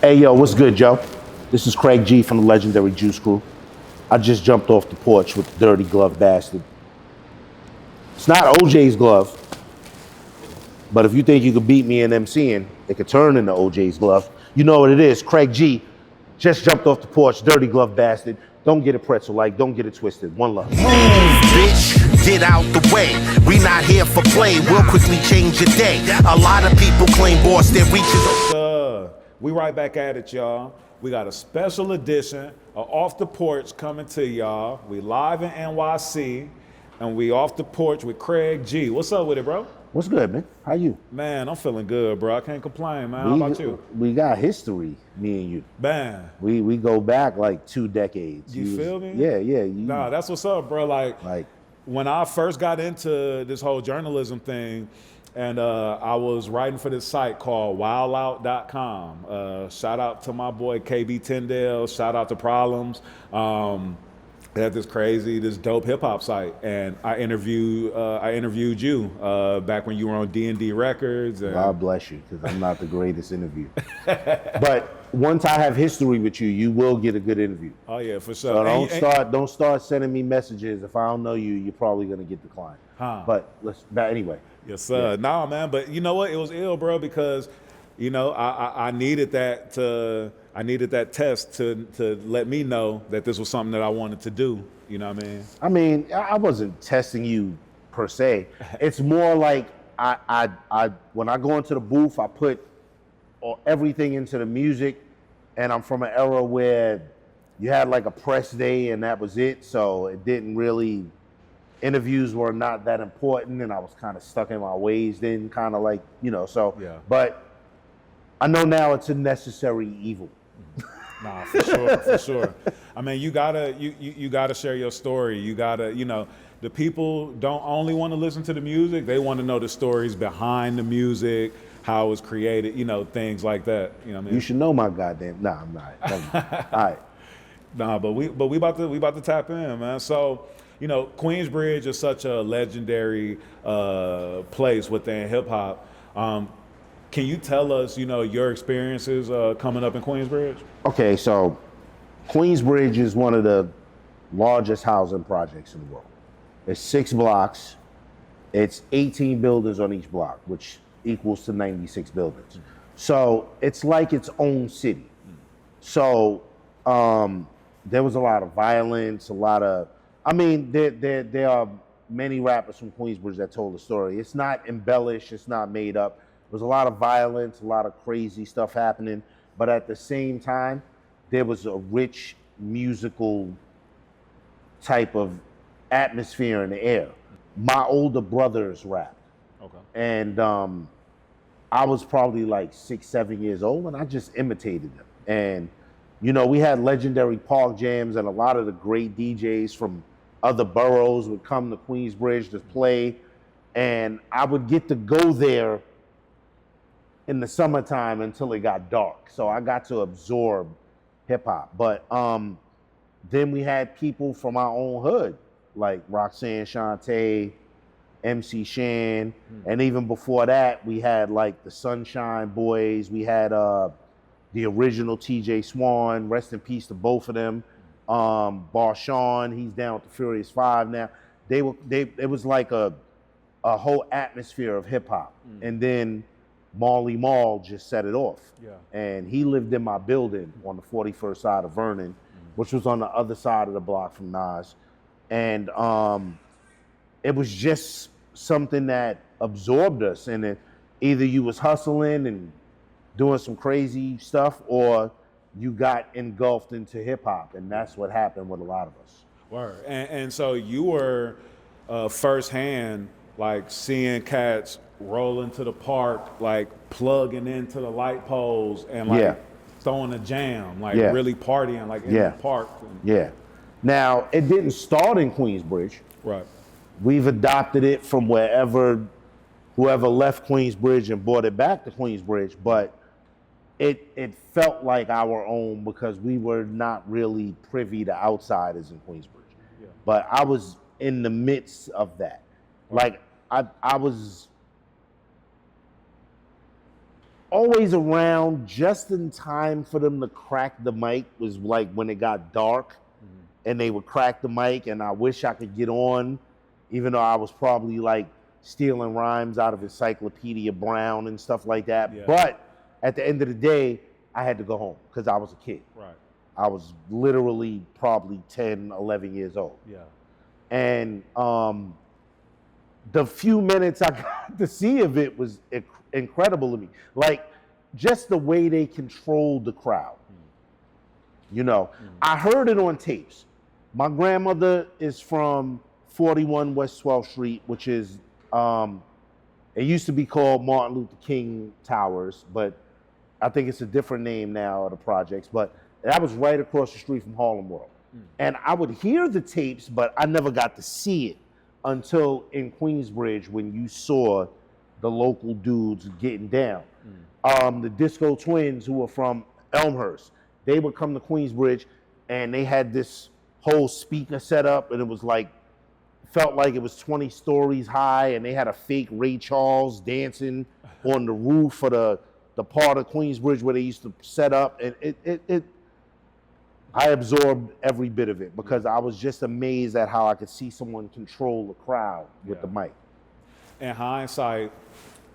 Hey, yo, what's good, Joe? This is Craig G from the legendary Juice Crew. I just jumped off the porch with the dirty glove bastard. It's not OJ's glove, but if you think you could beat me in MCing, it could turn into OJ's glove. You know what it is. Craig G just jumped off the porch, dirty glove bastard. Don't get it pretzel like, don't get it twisted. One love. Move, bitch, get out the way. We not here for play, we'll quickly change your day. A lot of people claim Boston reaches. We right back at it, y'all. We got a special edition of Off the Porch coming to y'all. We live in NYC, and we off the porch with Craig G. What's up with it, bro? What's good, man? How you? Man, I'm feeling good, bro. I can't complain, man. How about you? We got history, me and you. Man. We go back like 2 decades. You feel me? Yeah. Nah, that's what's up, bro. Like when I first got into this whole journalism thing, and I was writing for this site called wildout.com. Shout out to my boy KB Tyndale. Shout out to Problems. They have this dope hip hop site, and I interviewed you back when you were on D&D Records. And God bless you, because I'm not the greatest interview. But once I have history with you, you will get a good interview. Oh yeah, for sure. So don't start sending me messages. If I don't know you, you're probably gonna get declined. But anyway. Yes, sir. Yeah. Nah, man. But you know what? It was ill, bro, because I needed that test to let me know that this was something that I wanted to do. You know what I mean? I mean, I wasn't testing you per se. It's more like I when I go into the booth, I put everything into the music, and I'm from an era where you had like a press day and that was it. So it didn't really. Interviews were not that important, and I was kind of stuck in my ways then, kind of like, so. Yeah. But I know now it's a necessary evil. Nah, for sure. I mean, you gotta share your story. You gotta, the people don't only want to listen to the music; they want to know the stories behind the music, how it was created, things like that. You know what I mean? You should know my goddamn. Nah, I'm not. All right. Nah, but we about to tap in, man. So. Queensbridge is such a legendary place within hip hop. Can you tell us, your experiences coming up in Queensbridge? Okay, so Queensbridge is one of the largest housing projects in the world. It's 6 blocks. It's 18 buildings on each block, which equals to 96 buildings. So it's like its own city. So there was a lot of violence, there are many rappers from Queensbridge that told the story. It's not embellished, it's not made up. There was a lot of violence, a lot of crazy stuff happening, but at the same time, there was a rich musical type of atmosphere in the air. My older brothers rapped. Okay. And I was probably like 6, 7 years old, and I just imitated them. And we had legendary park jams, and a lot of the great DJs from other boroughs would come to Queensbridge to play, and I would get to go there in the summertime until it got dark. So I got to absorb hip hop. But then we had people from our own hood, like Roxanne Shante, MC Shan, and even before that, we had like the Sunshine Boys. We had the original TJ Swan, rest in peace to both of them. Barshawn, he's down with the Furious 5 now. It was like a whole atmosphere of hip hop. And then Marley Marl just set it off. Yeah. And he lived in my building on the 41st side of Vernon, which was on the other side of the block from Nas. And it was just something that absorbed us. And either you was hustling and doing some crazy stuff, or you got engulfed into hip hop, and that's what happened with a lot of us. Word. And so you were firsthand, like seeing cats roll into the park, like plugging into the light poles and like throwing a jam, like really partying, like in the park. Yeah. Now, it didn't start in Queensbridge. Right. We've adopted it from whoever left Queensbridge and brought it back to Queensbridge, but it felt like our own because we were not really privy to outsiders in Queensbridge. Yeah. But I was in the midst of that. Like I was always around just in time for them to crack the mic was like when it got dark and they would crack the mic, and I wish I could get on, even though I was probably like stealing rhymes out of Encyclopedia Brown and stuff like that. Yeah. But at the end of the day, I had to go home because I was a kid. Right. I was literally probably 10, 11 years old. Yeah. And the few minutes I got to see of it was incredible to me. Like, just the way they controlled the crowd. You know, I heard it on tapes. My grandmother is from 41 West 12th Street, which is, it used to be called Martin Luther King Towers, but I think it's a different name now of the projects. But that was right across the street from Harlem World. And I would hear the tapes, but I never got to see it until in Queensbridge when you saw the local dudes getting down. The Disco Twins, who were from Elmhurst, they would come to Queensbridge and they had this whole speaker set up, and it was like, felt like it was 20 stories high, and they had a fake Ray Charles dancing on the roof of the part of Queensbridge where they used to set up. And I absorbed every bit of it because I was just amazed at how I could see someone control the crowd with the mic. In hindsight,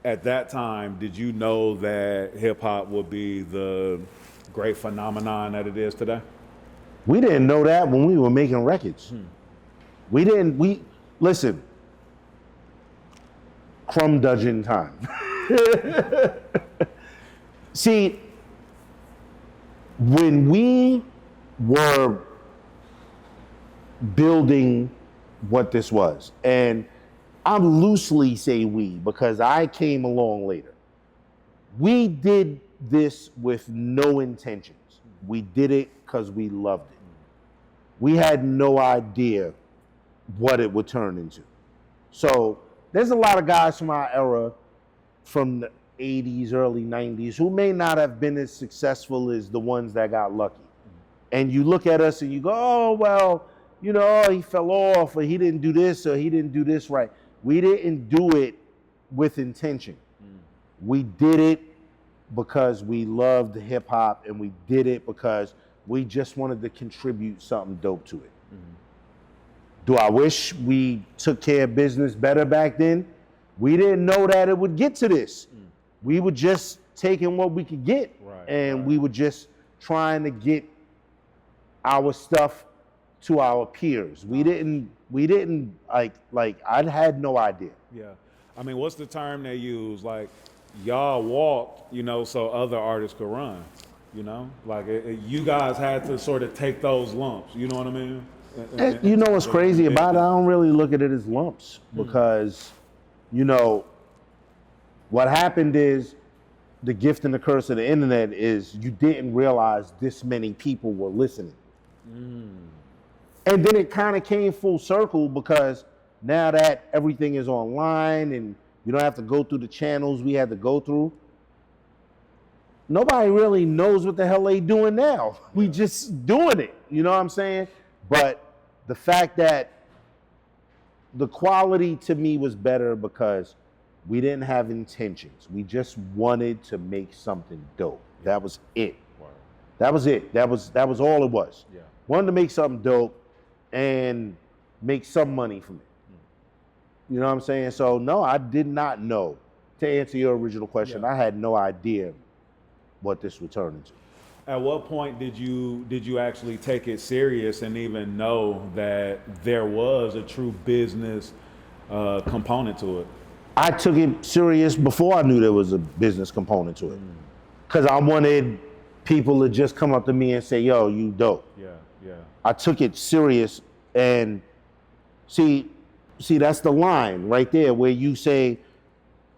at that time, did you know that hip hop would be the great phenomenon that it is today? We didn't know that when we were making records. Listen, crumb-dudgeon time. See, when we were building what this was, and I loosely say we because I came along later, we did this with no intentions. We did it because we loved it. We had no idea what it would turn into. So there's a lot of guys from our era, from the 80s, early 90s, who may not have been as successful as the ones that got lucky. And you look at us and you go, oh, well, you know, he fell off, or he didn't do this, or he didn't do this right. We didn't do it with intention. We did it because we loved hip hop, and we did it because we just wanted to contribute something dope to it. Do I wish we took care of business better back then? We didn't know that it would get to this. We were just taking what we could get, we were just trying to get our stuff to our peers. We didn't like I had no idea. Yeah. I mean, what's the term they use? Like, y'all walked, you know, so other artists could run, you know? Like, you guys had to sort of take those lumps, you know what I mean? And you know what's crazy about it? I don't really look at it as lumps because, you know, what happened is the gift and the curse of the internet is you didn't realize this many people were listening. And then it kind of came full circle because now that everything is online and you don't have to go through the channels we had to go through, nobody really knows what the hell they doing now. We just doing it, you know what I'm saying? But the fact that the quality to me was better because we didn't have intentions. We just wanted to make something dope. That was it. That was it. That was all it was. Yeah. Wanted to make something dope and make some money from it. You know what I'm saying? So no, I did not know. To answer your original question, I had no idea what this would turn into. At what point did you actually take it serious and even know that there was a true business component to it? I took it serious before I knew there was a business component to it. Because I wanted people to just come up to me and say, yo, you dope. Yeah. I took it serious, and see, that's the line right there where you say,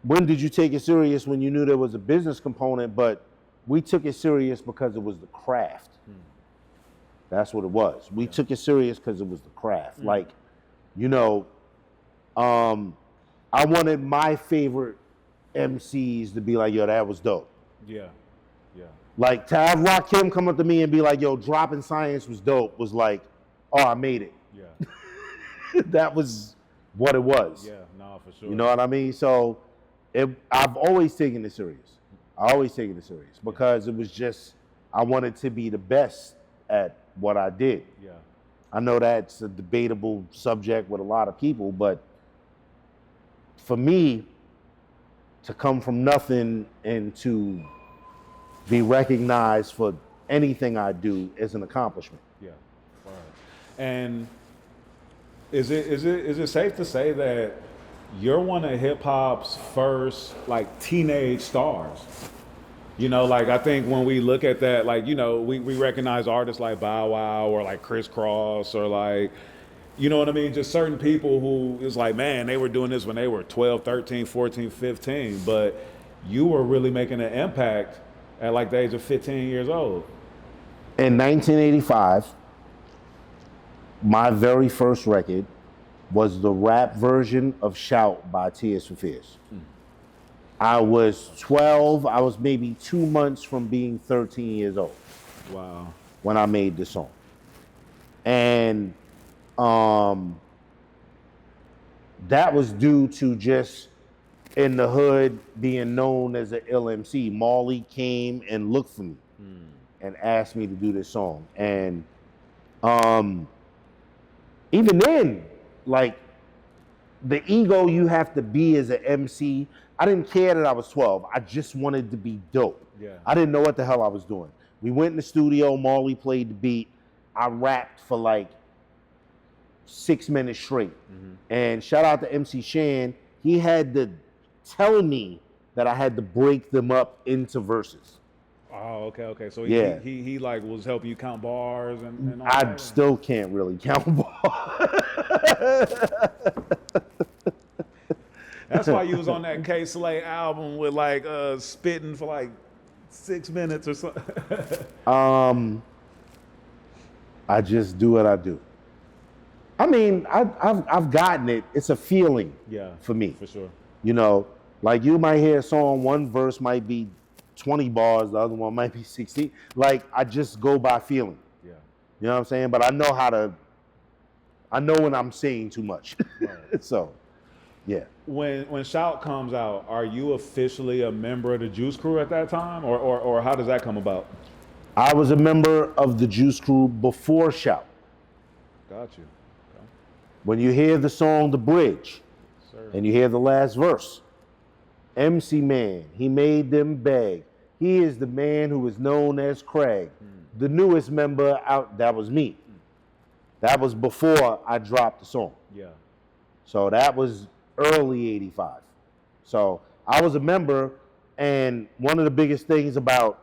when did you take it serious? When you knew there was a business component, but we took it serious because it was the craft. That's what it was. We took it serious because it was the craft. Like, you know, I wanted my favorite MCs to be like, yo, that was dope. Yeah. Like, to have Rakim come up to me and be like, yo, Dropping Science was dope, was like, oh, I made it. Yeah. That was what it was. Yeah, no, for sure. You know what I mean? So I've always taken it serious. I always taken it serious because it was just, I wanted to be the best at what I did. Yeah. I know that's a debatable subject with a lot of people, but for me, to come from nothing and to be recognized for anything I do is an accomplishment. Yeah. Right. And is it safe to say that you're one of hip hop's first like teenage stars? You know, like I think when we look at that, like, you know, we recognize artists like Bow Wow or like Criss Cross or like, you know what I mean? Just certain people who is like, man, they were doing this when they were 12, 13, 14, 15, but you were really making an impact at like the age of 15 years old. In 1985, my very first record was the rap version of Shout by Tears for Fears. I was 12, I was maybe 2 months from being 13 years old. Wow. When I made the song. And that was due to just in the hood being known as an ill MC. Marley came and looked for me and asked me to do this song. And even then, like, the ego you have to be as an MC, I didn't care that I was 12. I just wanted to be dope. Yeah. I didn't know what the hell I was doing. We went in the studio, Marley played the beat. I rapped for like 6 minutes straight. And shout out to MC Shan, he had to tell me that I had to break them up into verses. Oh, okay. So Yeah. he like was helping you count bars and all I that? still can't really count bars. That's why you was on that K Slay album with like spitting for like 6 minutes or something. I just do what I do. I mean, I've gotten it. It's a feeling for me. For sure. You know, like you might hear a song, one verse might be 20 bars, the other one might be 16. Like, I just go by feeling. Yeah. You know what I'm saying? But I know when I'm saying too much. Right. So, yeah. When Shout comes out, are you officially a member of the Juice Crew at that time? Or how does that come about? I was a member of the Juice Crew before Shout. Got you. Okay. When you hear the song The Bridge, Sir. and you hear the last verse, MC Man, he made them beg. He is the man who is known as Craig. The newest member out, that was me. That was before I dropped the song. Yeah. So that was early 85. So I was a member, and one of the biggest things about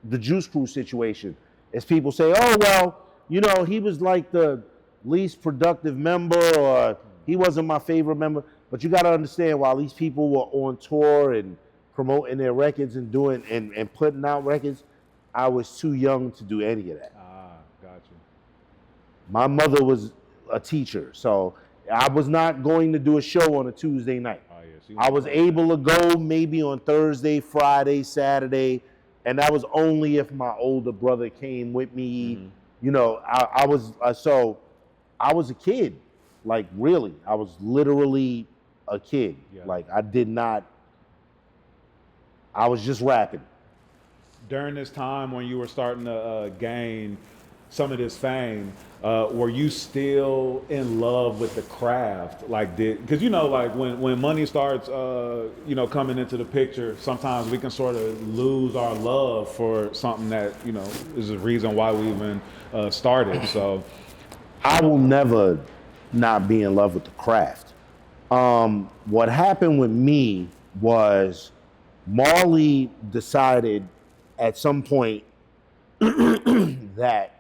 the Juice Crew situation is people say, oh, well, you know, he was like the least productive member, or he wasn't my favorite member. But you got to understand, while these people were on tour and promoting their records and doing and putting out records, I was too young to do any of that. Ah, got you. My mother was a teacher, so I was not going to do a show on a Tuesday night. Oh, yeah. I was able to go maybe on Thursday, Friday, Saturday, and that was only if my older brother came with me. You know, I was a kid, like, really. I was literally a kid. Yeah. Like, I was just rapping. During this time when you were starting to gain some of this fame, were you still in love with the craft? Like, because you know, like when money starts, you know, coming into the picture, sometimes we can sort of lose our love for something that, you know, is the reason why we even started. So, I will never not be in love with the craft. What happened with me was Marley decided at some point that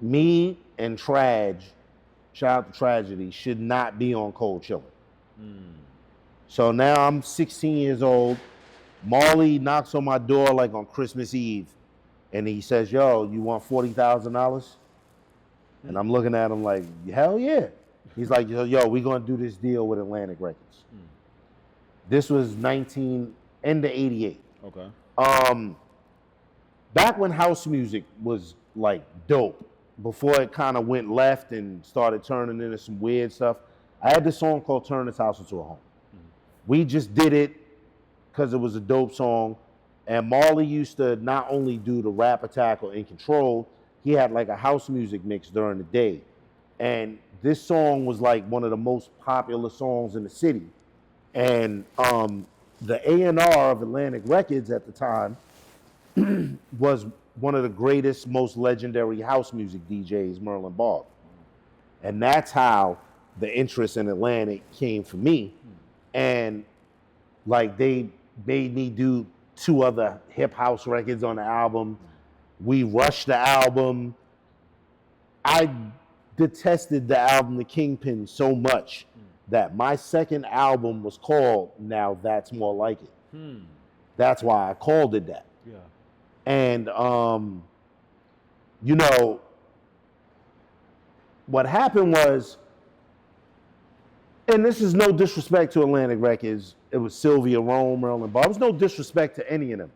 me and Trage, shout out to Tragedy, should not be on Cold Chillin'. So now I'm 16 years old. Marley knocks on my door like on Christmas Eve, and he says, yo, you want $40,000? And I'm looking at him like, hell yeah. He's like, yo, we're gonna do this deal with Atlantic Records. This was end of 88. okay. Back when house music was like dope, before it kind of went left and started turning into some weird stuff, I had this song called Turn This House Into a Home. We just did it because it was a dope song. And Marley used to not only do the Rap Attack or In Control, he had like a house music mix during the day. And this song was like one of the most popular songs in the city. And the A&R of Atlantic Records at the time was one of the greatest, most legendary house music DJs, Merlin Bog. And that's how the interest in Atlantic came for me. And like they made me do 2 other hip house records on the album. We rushed the album. I detested the album The Kingpin so much that my second album was called Now That's More Like It. That's why I called it that. Yeah. And you know, what happened was, and this is no disrespect to Atlantic Records, it was Sylvia Rome, Merlin Ball. It was no disrespect to any of them.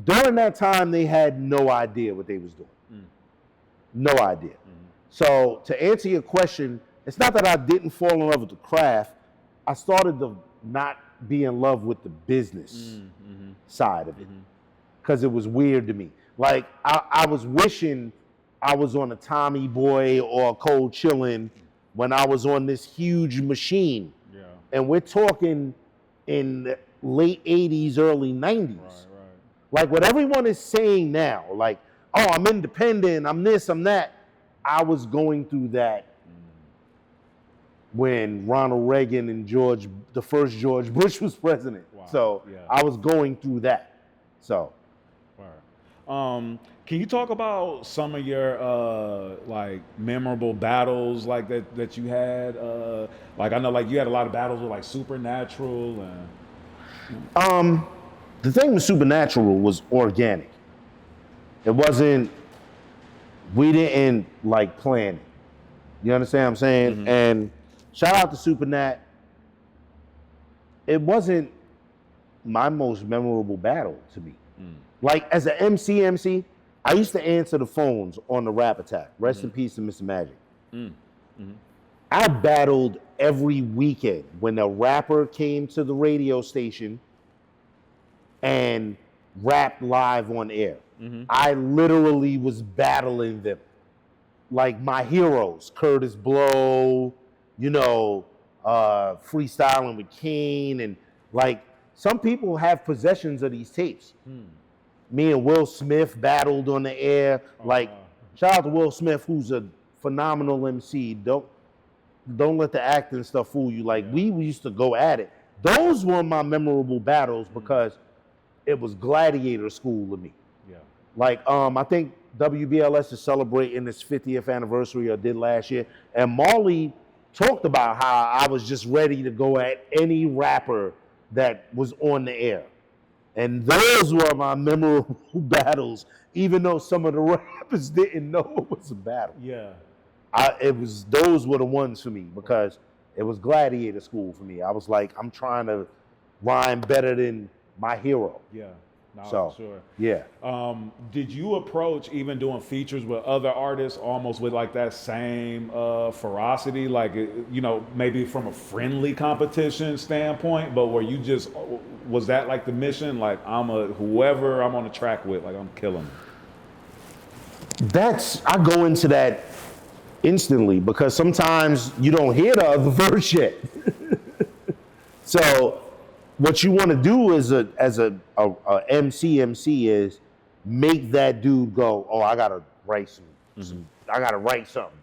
During that time, they had no idea what they was doing. No idea. So to answer your question, it's not that I didn't fall in love with the craft. I started to not be in love with the business side of it because it was weird to me. Like I was wishing I was on a Tommy Boy or a Cold Chillin' when I was on this huge machine. Yeah. And we're talking in the late 80s, early 90s. Right. Like what everyone is saying now, like, oh, I'm independent, I'm this, I'm that. I was going through that when Ronald Reagan and the first George Bush was president. Wow. So yeah. I was going through that. So. Can you talk about some of your like memorable battles like that you had? Like I know like you had a lot of battles with like Supernatural and. The thing with Supernatural was organic. It wasn't. We didn't like plan it. You understand what I'm saying? And shout out to Supernat. It wasn't my most memorable battle to me. Like as an MC, I used to answer the phones on the Rap Attack. Rest in peace to Mr. Magic. I battled every weekend when a rapper came to the radio station and rapped live on air. I literally was battling them. Like my heroes, Kurtis Blow, you know, freestyling with Kane, and like some people have possessions of these tapes. Me and Will Smith battled on the air. Like, shout out to Will Smith, who's a phenomenal MC. Don't let the acting stuff fool you. Like, we used to go at it. Those were my memorable battles because it was gladiator school to me. Yeah. Like, I think WBLS is celebrating its 50th anniversary, or did last year, and Marley talked about how I was just ready to go at any rapper that was on the air. And those were my memorable battles, even though some of the rappers didn't know it was a battle. Yeah. Those were the ones for me because it was gladiator school for me. I was like, I'm trying to rhyme better than my hero. Yeah. No, so, sure. Yeah. Did you approach even doing features with other artists almost with like that same ferocity, like, you know, maybe from a friendly competition standpoint, but where you just, was that like the mission? Like whoever I'm on the track with, like I'm killing them. I go into that instantly because sometimes you don't hear the other verse yet. So what you want to do as a MC is make that dude go, oh, I gotta write I gotta write something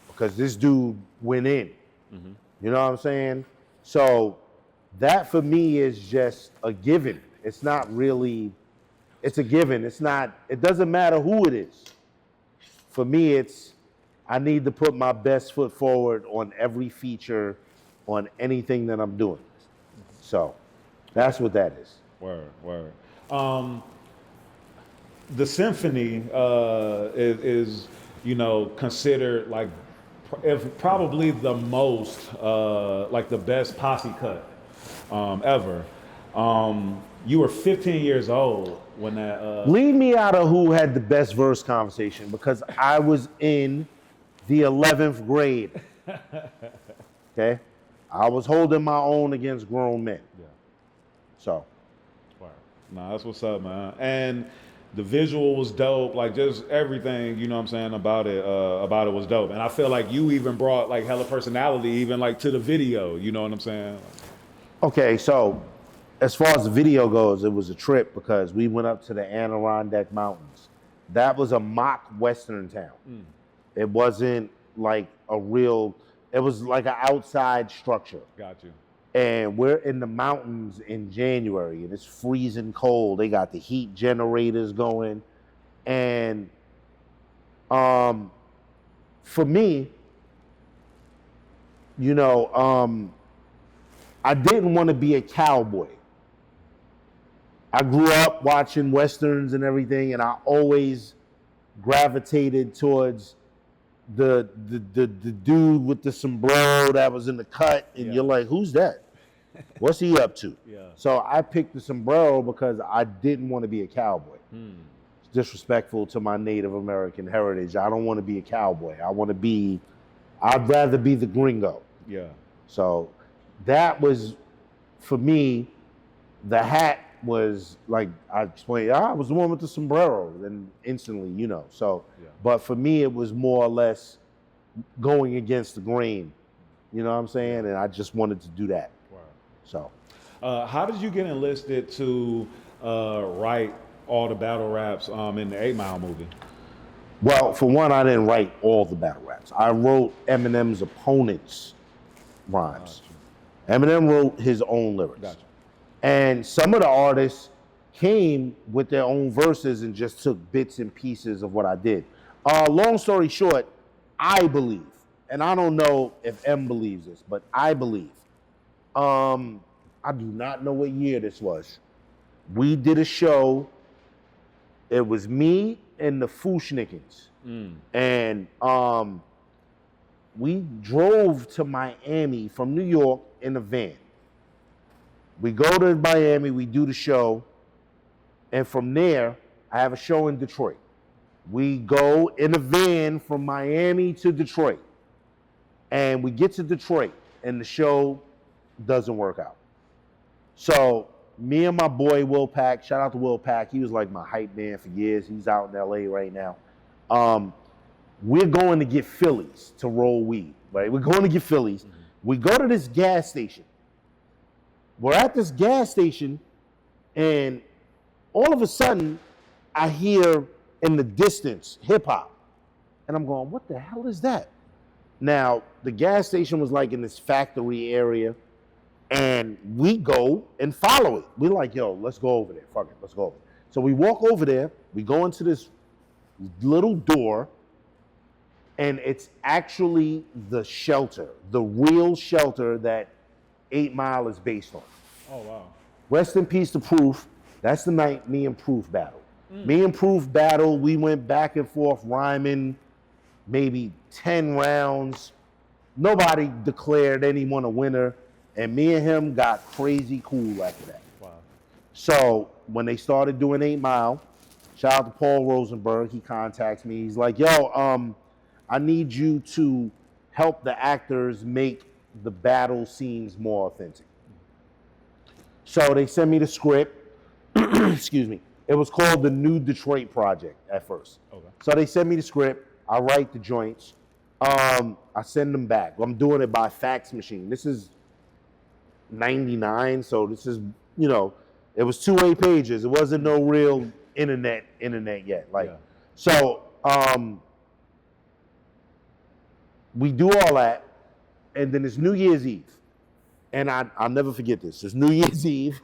because this dude went in. You know what I'm saying? So that for me is just a given. It's not really, it's a given. It doesn't matter who it is. For me, I need to put my best foot forward on every feature, on anything that I'm doing. So that's what that is. Word. The Symphony is, you know, considered like probably the most, like the best posse cut ever. You were 15 years old when that... Leave me out of who had the best verse conversation because I was in the 11th grade. Okay? I was holding my own against grown men. Yeah. So. Wow. Nah, that's what's up, man. And the visual was dope. Like just everything, you know what I'm saying, about it was dope. And I feel like you even brought like hella personality even like to the video, you know what I'm saying? Okay, so as far as the video goes, it was a trip because we went up to the Adirondack Mountains. That was a mock Western town. It wasn't like a real, it was like an outside structure. Got you. And we're in the mountains in January and it's freezing cold. They got the heat generators going. And for me, you know, I didn't want to be a cowboy. I grew up watching Westerns and everything, and I always gravitated towards the dude with the sombrero that was in the cut, and you're like, who's that? What's he up to? Yeah. So I picked the sombrero because I didn't want to be a cowboy. It's disrespectful to my Native American heritage. I don't want to be a cowboy. I'd rather be the gringo. Yeah. So that was, for me, the hat was like, I explained, I was the one with the sombrero, and instantly, you know. So, but for me, it was more or less going against the grain. You know what I'm saying? And I just wanted to do that. Wow. So. How did you get enlisted to write all the battle raps in the 8 Mile movie? Well, for one, I didn't write all the battle raps. I wrote Eminem's opponents' rhymes. Eminem wrote his own lyrics. Gotcha. And some of the artists came with their own verses and just took bits and pieces of what I did. Long story short, I believe, and I don't know if M believes this, but I believe, I do not know what year this was. We did a show. It was me and the Fushnikins. And we drove to Miami from New York in a van. We go to Miami, we do the show, and from there, I have a show in Detroit. We go in a van from Miami to Detroit, and we get to Detroit, and the show doesn't work out. So me and my boy Will Pack, shout out to Will Pack, he was like my hype man for years. He's out in LA right now. We're going to get Phillies to roll weed, right? We're going to get Phillies. We go to this gas station. We're at this gas station, and all of a sudden, I hear in the distance hip hop. And I'm going, what the hell is that? Now, the gas station was like in this factory area, and we go and follow it. We're like, yo, let's go over there. Fuck it, let's go over. So we walk over there, we go into this little door, and it's actually the shelter, the real shelter that 8 Mile is based on. Oh, wow. Rest in peace to Proof. That's the night me and Proof battled. Me and Proof battled. We went back and forth rhyming maybe 10 rounds. Nobody declared anyone a winner. And me and him got crazy cool after that. Wow. So when they started doing 8 Mile, shout out to Paul Rosenberg. He contacts me. He's like, yo, I need you to help the actors make the battle scenes more authentic. So they sent me the script. Excuse me. It was called the New Detroit Project at first. Okay. So they sent me the script. I write the joints. I send them back. I'm doing it by fax machine. This is 99, so this is, you know, it was 2 pages. It wasn't no real internet yet. Like, yeah. So we do all that, and then it's New Year's Eve. And I'll never forget this. It's New Year's Eve.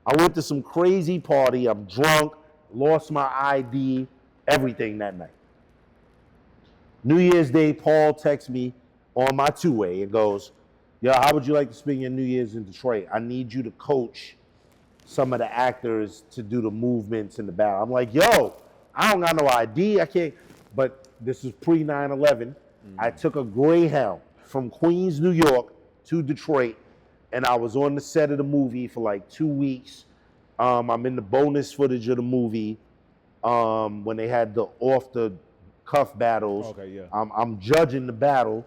I went to some crazy party. I'm drunk, lost my ID, everything that night. New Year's Day, Paul texts me on my two-way and goes, yo, how would you like to spend your New Year's in Detroit? I need you to coach some of the actors to do the movements in the battle. I'm like, yo, I don't got no ID. I can't. But this is pre-9/11. I took a Greyhound from Queens, New York to Detroit, and I was on the set of the movie for like 2 weeks. I'm in the bonus footage of the movie when they had the off-the-cuff battles. Okay, yeah. I'm judging the battle.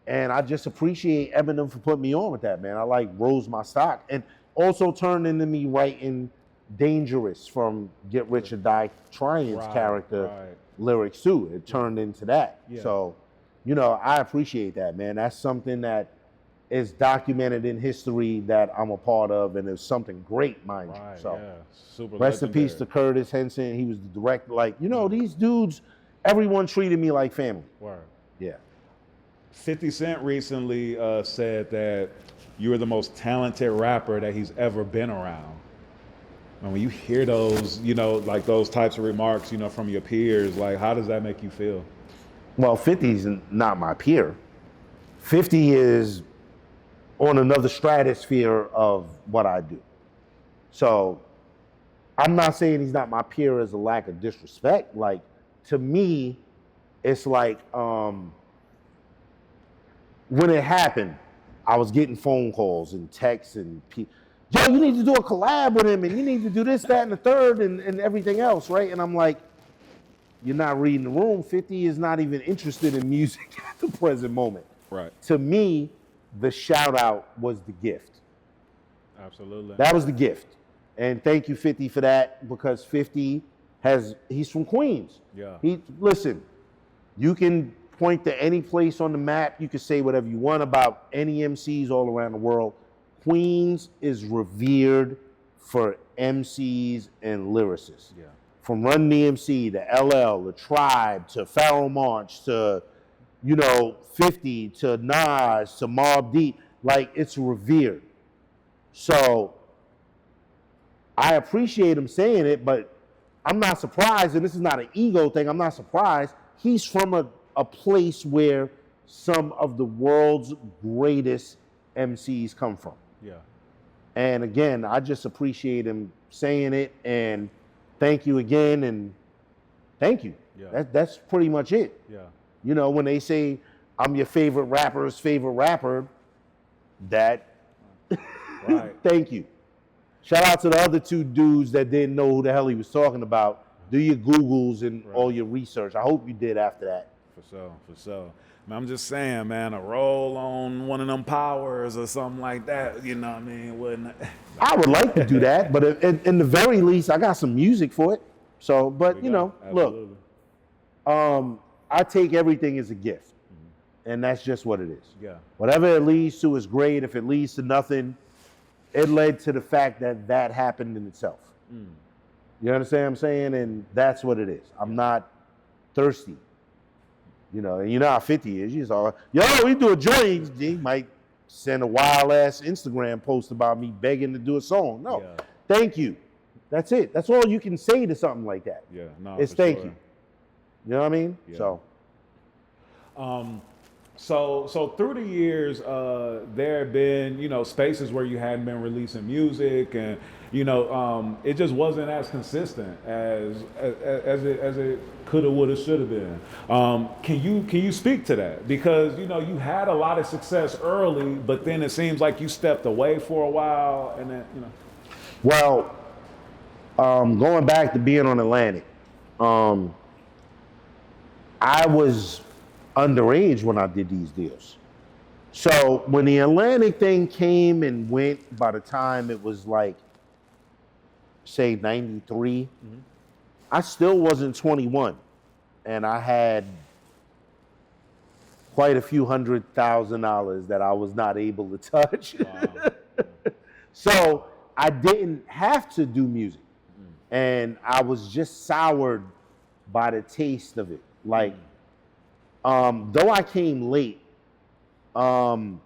And I just appreciate Eminem for putting me on with that, man. I like rose my stock. And also turned into me writing Dangerous from Get Rich or Die Trying's character lyrics too. It turned into that. Yeah. So, you know, I appreciate that, man. That's something that is documented in history that I'm a part of, and it's something great, mind you. So, super rest in peace to Kurtis Henson. He was the director. Like, you know, these dudes, everyone treated me like family. Word. Yeah. 50 Cent recently said that you were the most talented rapper that he's ever been around. And when you hear those, you know, like those types of remarks, you know, from your peers, like, how does that make you feel? Well, 50's not my peer. 50 is on another stratosphere of what I do. So I'm not saying he's not my peer as a lack of disrespect. Like, to me, it's like, when it happened, I was getting phone calls and texts and people, yo, you need to do a collab with him and you need to do this, that, and the third and everything else, right? And I'm like, you're not reading the room. 50 is not even interested in music at the present moment. Right. To me, the shout out was the gift. Absolutely. That was the gift. And thank you, 50, for that, because 50 he's from Queens. Yeah. Listen, you can point to any place on the map. You can say whatever you want about any MCs all around the world. Queens is revered for MCs and lyricists. Yeah. From Run DMC to LL, the Tribe, to Pharoah Monch, to, you know, 50, to Nas, to Mobb Deep. Like, it's revered. So I appreciate him saying it, but I'm not surprised, and this is not an ego thing, I'm not surprised. He's from a place where some of the world's greatest MCs come from. Yeah. And again, I just appreciate him saying it, and thank you again, and thank you. Yeah. That's pretty much it. Yeah. You know, when they say I'm your favorite rapper's favorite rapper, that, Right. thank you. Shout out to the other two dudes that didn't know who the hell he was talking about. Do your Googles and all your research. I hope you did after that. For sure. Man, I'm just saying, man, a roll on one of them powers or something like that, you know what I mean? Wouldn't I would like to do that, but in the very least, I got some music for it. So, but you know, Absolutely. look, I take everything as a gift, and that's just what it is. Yeah. Whatever it leads to is great. If it leads to nothing, it led to the fact that happened in itself. You understand what I'm saying? And that's what it is. I'm not thirsty. You know, and you know how 50 is. You just all, yo, we do a joint. He might send a wild ass Instagram post about me begging to do a song. No, thank you. That's it. That's all you can say to something like that. Yeah, no, it's thank you. You know what I mean? Yeah. So, through the years, there have been, you know, spaces where you hadn't been releasing music, and you know, it just wasn't as consistent as it could have, would have, should have been. Can you speak to that? Because you know, you had a lot of success early, but then it seems like you stepped away for a while, and then you know. Well, going back to being on Atlantic, I was underage when I did these deals. So when the Atlantic thing came and went, by the time it was like, say 93, I still wasn't 21. And I had quite a few $100,000 that I was not able to touch. Wow. So I didn't have to do music. And I was just soured by the taste of it. Like, though I came late, what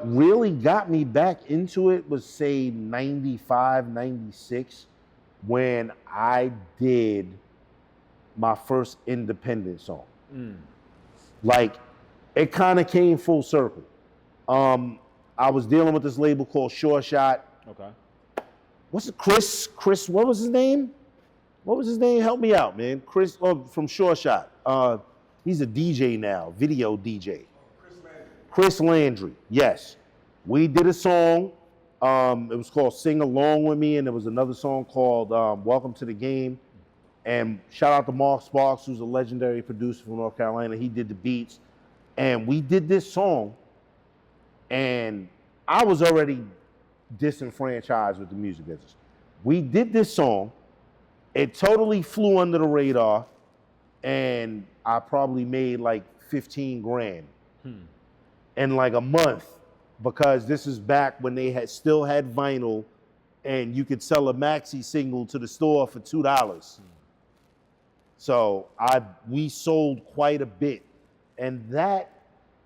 really got me back into it was, say, 95, 96, when I did my first independent song. Like, it kind of came full circle. I was dealing with this label called Sure Shot. Okay. What's it, Chris, what was his name? What was his name? Help me out, man. Chris from Sure Shot. He's a DJ now, video DJ. Chris Landry, yes. We did a song. It was called Sing Along With Me, and there was another song called Welcome to the Game. And shout out to Mark Sparks, who's a legendary producer from North Carolina. He did the beats. And we did this song, and I was already disenfranchised with the music business. We did this song, it totally flew under the radar, and I probably made like 15 grand in like a month, because this is back when they still had vinyl, and you could sell a maxi single to the store for $2. So we sold quite a bit, and that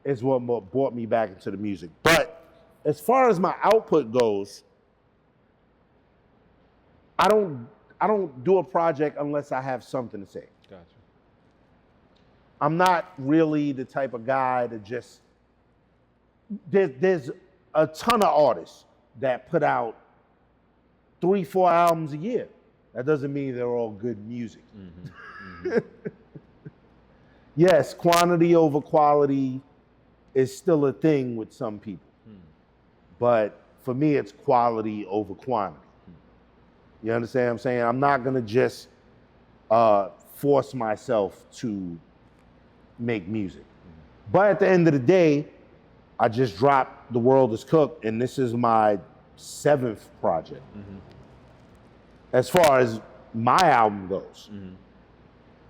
is what brought me back into the music. But as far as my output goes, I don't do a project unless I have something to say. Gotcha. I'm not really the type of guy to just, there's a ton of artists that put out 3-4 albums a year. That doesn't mean they're all good music. Yes, quantity over quality is still a thing with some people. But for me, it's quality over quantity. You understand what I'm saying? I'm not gonna just force myself to make music. But at the end of the day, I just dropped The World is Cooked, and this is my 7th project. As far as my album goes.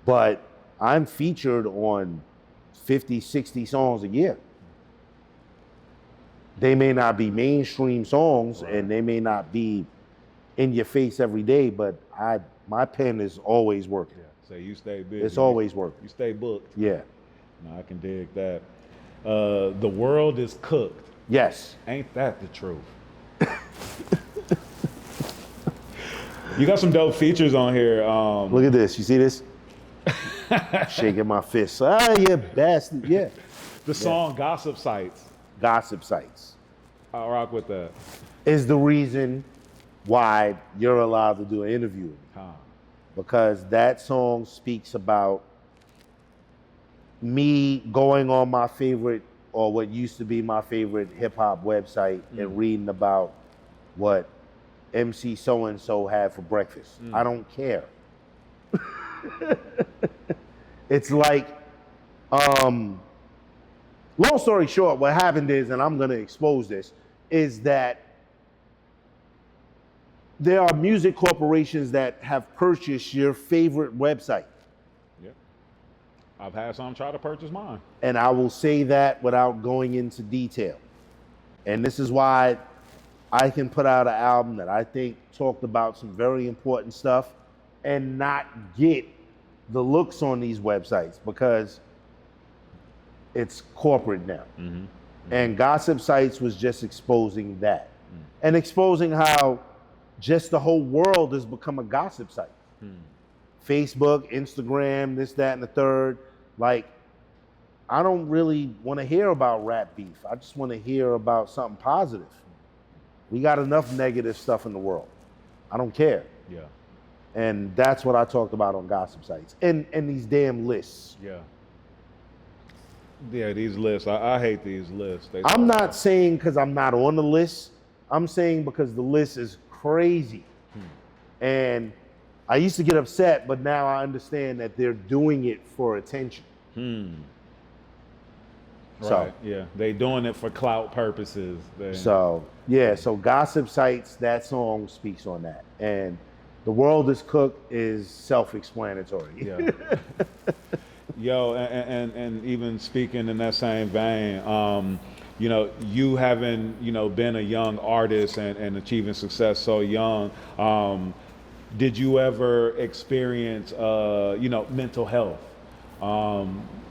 But I'm featured on 50, 60 songs a year. They may not be mainstream songs, and they may not be in your face every day, but my pen is always working. So you stay busy. It's always working. You stay booked. Yeah. No, I can dig that. The World is Cooked. Yes. Ain't that the truth? You got some dope features on here. Look at this. You see this? Shaking my fist. Ah, you bastard. Yeah. The song Gossip Sites. Gossip Sites I rock with that. is the reason why you're allowed to do an interview with me. Because that song speaks about me going on my favorite, or what used to be my favorite hip hop website, and reading about what MC so-and-so had for breakfast. I don't care. It's like, long story short, what happened is, and I'm gonna expose this, is that there are music corporations that have purchased your favorite website. Yep. I've had some try to purchase mine. And I will say that without going into detail. And this is why I can put out an album that I think talked about some very important stuff and not get the looks on these websites, because it's corporate now. And Gossip Sites was just exposing that, and exposing how just the whole world has become a gossip site. Facebook, Instagram, this, that, and the third. Like, I don't really want to hear about rap beef. I just want to hear about something positive. We got enough negative stuff in the world. I don't care. Yeah. And that's what I talked about on Gossip Sites. And these damn lists. Yeah. Yeah, these lists. I hate these lists. I'm not saying because I'm not on the list. I'm saying because the list is crazy. And I used to get upset, but now I understand that they're doing it for attention. Right. So, yeah, they doing it for clout purposes. So Gossip Sites, that song speaks on that. And The World is Cooked is self-explanatory. Yeah. Yo, and even speaking in that same vein, you know, you having, you know, been a young artist and achieving success so young, did you ever experience, you know, mental health?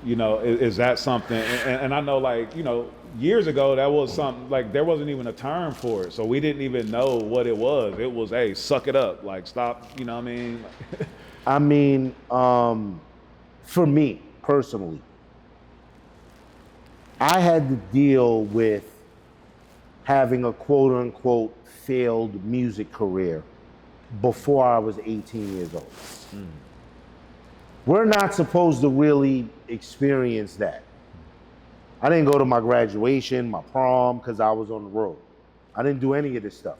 You know, is that something? And I know, like, you know, years ago, that was something, like, there wasn't even a term for it. So we didn't even know what it was. It was, hey, suck it up. Like, stop, you know what I mean? I mean, for me, personally, I had to deal with having a quote-unquote failed music career before I was 18 years old. We're not supposed to really experience that. I didn't go to my graduation, my prom, because I was on the road. I didn't do any of this stuff.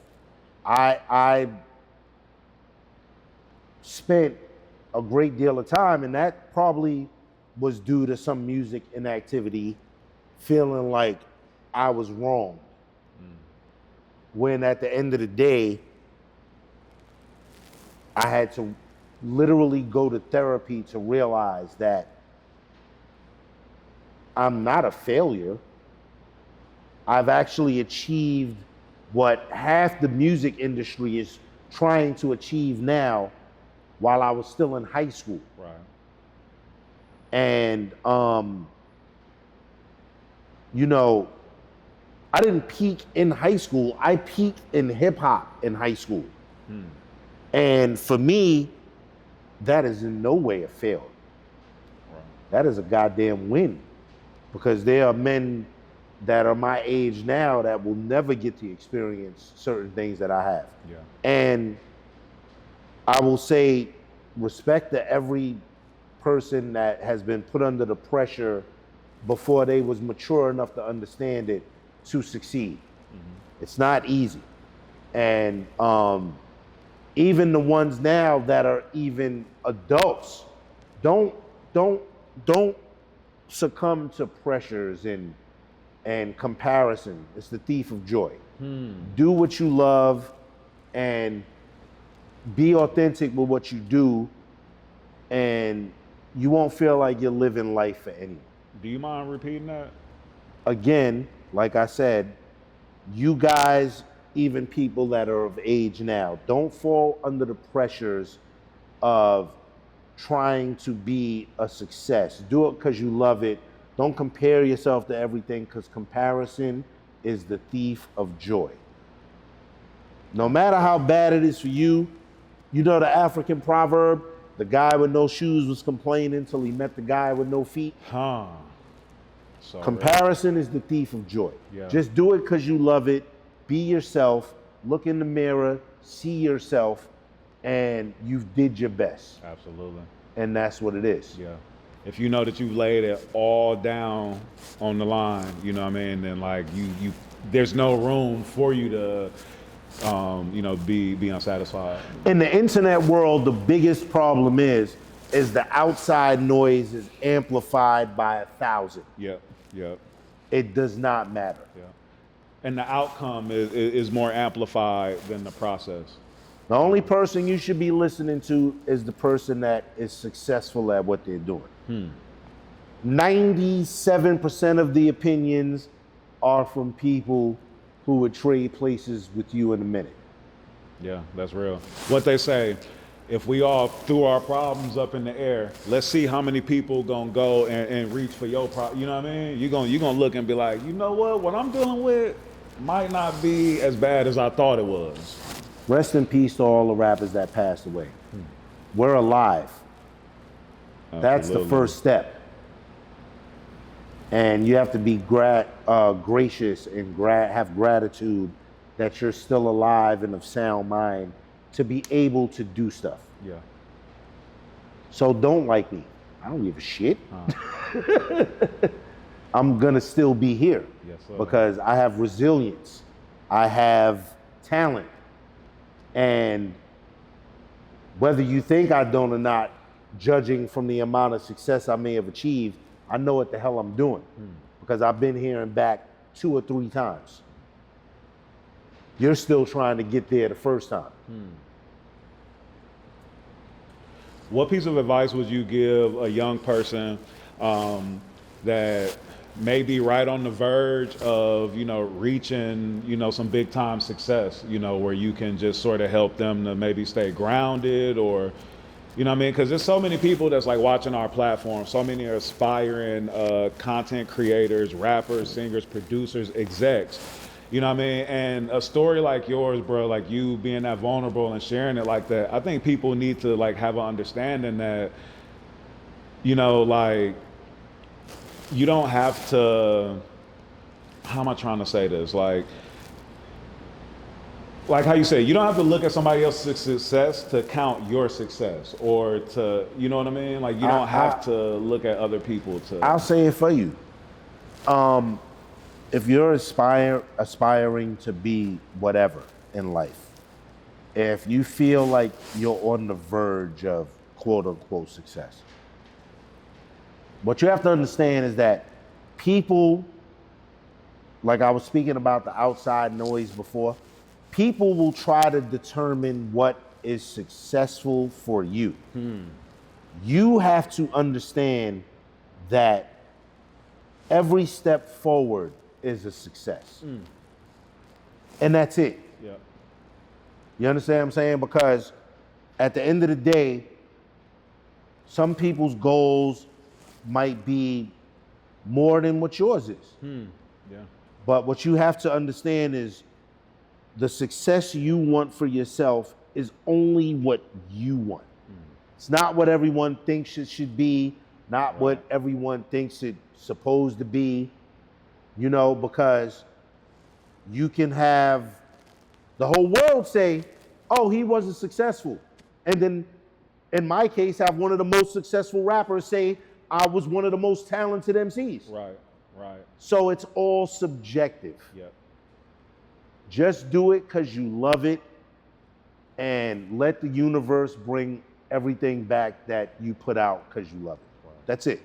I spent a great deal of time, and that probably was due to some music inactivity feeling like I was wrong. When at the end of the day, I had to literally go to therapy to realize that I'm not a failure. I've actually achieved what half the music industry is trying to achieve now while I was still in high school. Right. And, you know, I didn't peak in high school. I peaked in hip hop in high school. And for me, that is in no way a failure. Right. That is a goddamn win, because there are men that are my age now that will never get to experience certain things that I have. Yeah. And I will say respect to every person that has been put under the pressure before they was mature enough to understand it to succeed. It's not easy. And even the ones now that are even adults, don't succumb to pressures and comparison. It's the thief of joy. Do what you love and be authentic with what you do, and you won't feel like you're living life for anyone. Do you mind repeating that? Again, like I said, you guys, even people that are of age now, don't fall under the pressures of trying to be a success. Do it because you love it. Don't compare yourself to everything, because comparison is the thief of joy. No matter how bad it is for you, you know the African proverb, the guy with no shoes was complaining until he met the guy with no feet. So Comparison is the thief of joy. Yeah. Just do it because you love it. Be yourself. Look in the mirror. See yourself. And you did your best. Absolutely. And that's what it is. Yeah. If you know that you've laid it all down on the line, you know what I mean, then like you there's no room for you to be unsatisfied. In the internet world, the biggest problem is the outside noise is amplified by 1,000. Yep. It does not matter. Yeah. And the outcome is more amplified than the process. The only person you should be listening to is the person that is successful at what they're doing. 97% of the opinions are from people who would trade places with you in a minute. Yeah, that's real. What they say, if we all threw our problems up in the air, let's see how many people gonna go and reach for your problem. You know what I mean? You're gonna look and be like, you know what I'm dealing with might not be as bad as I thought it was. Rest in peace to all the rappers that passed away. We're alive. That's the first step. And you have to be gracious and have gratitude that you're still alive and of sound mind to be able to do stuff. Yeah. So don't like me. I don't give a shit. I'm gonna still be here. Yes, sir. Because I have resilience. I have talent. And whether you think I don't or not, judging from the amount of success I may have achieved, I know what the hell I'm doing, because I've been here and back 2 or 3 times. You're still trying to get there the first time. What piece of advice would you give a young person that may be right on the verge of, reaching, some big time success, where you can just sort of help them to maybe stay grounded, or, you know what I mean? Because there's so many people that's like watching our platform, so many aspiring content creators, rappers, singers, producers, execs, you know what I mean? And a story like yours, bro, like you being that vulnerable and sharing it like that, I think people need to like have an understanding that, like, you don't have to, how am I trying to say this? Like how you say, you don't have to look at somebody else's success to count your success, or to, you know what I mean? Like you don't have to look at other people to. I'll say it for you. If you're aspiring to be whatever in life, if you feel like you're on the verge of quote unquote success, what you have to understand is that people like I was speaking about the outside noise before, people will try to determine what is successful for you. You have to understand that every step forward is a success. And that's it. Yeah. You understand what I'm saying? Because at the end of the day, some people's goals might be more than what yours is. Yeah. But what you have to understand is the success you want for yourself is only what you want. It's not what everyone thinks it should be, not what everyone thinks it's supposed to be, you know, because you can have the whole world say, oh, he wasn't successful. And then in my case, have one of the most successful rappers say, I was one of the most talented MCs. Right. So it's all subjective. Yep. Just do it because you love it and let the universe bring everything back that you put out because you love it. Right. That's it.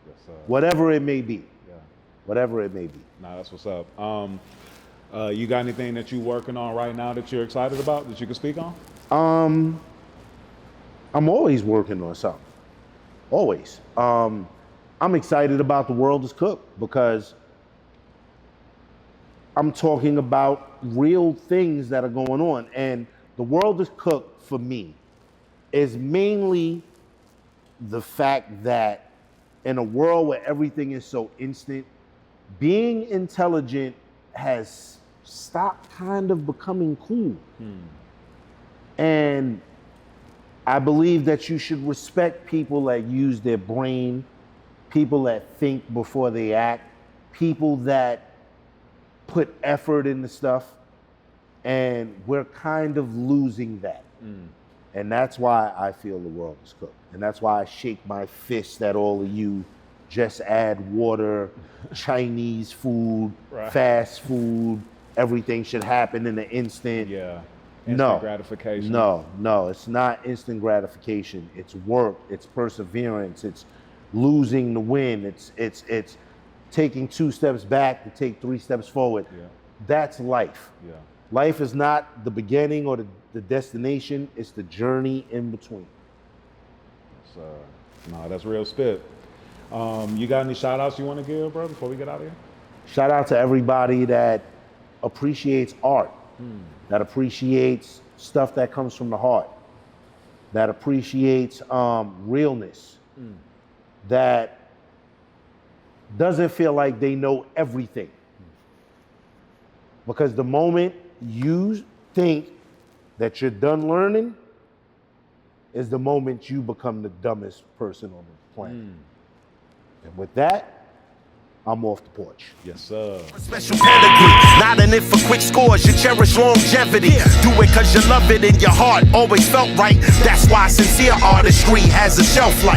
Yes, sir. Whatever it may be. Yeah. Whatever it may be. Nah, that's what's up. You got anything that you're working on right now that you're excited about that you can speak on? I'm always working on something. Always. I'm excited about The World is Cooked because I'm talking about real things that are going on. And The World is Cooked for me is mainly the fact that in a world where everything is so instant, being intelligent has stopped kind of becoming cool. And I believe that you should respect people that use their brain, people that think before they act, people that put effort into stuff, and we're kind of losing that. And that's why I feel the world is cooked. And that's why I shake my fist at all of you, just add water, Chinese food, fast food, everything should happen in an instant. Yeah. Instant gratification. No, it's not instant gratification. It's work, it's perseverance, it's losing to win, it's taking 2 steps back to take 3 steps forward. Yeah. That's life. Yeah. Life is not the beginning or the destination, it's the journey in between. No, that's real spit. You got any shout outs you want to give, bro, before we get out of here? Shout out to everybody that appreciates art, that appreciates stuff that comes from the heart, that appreciates realness, that doesn't feel like they know everything. Because the moment you think that you're done learning is the moment you become the dumbest person on the planet. And with that, I'm off the porch. Yes, sir. Special pedigree, not in it for quick scores. You cherish longevity. Do it cause you love it in your heart. Always felt right. That's why sincere artistry has a shelf life.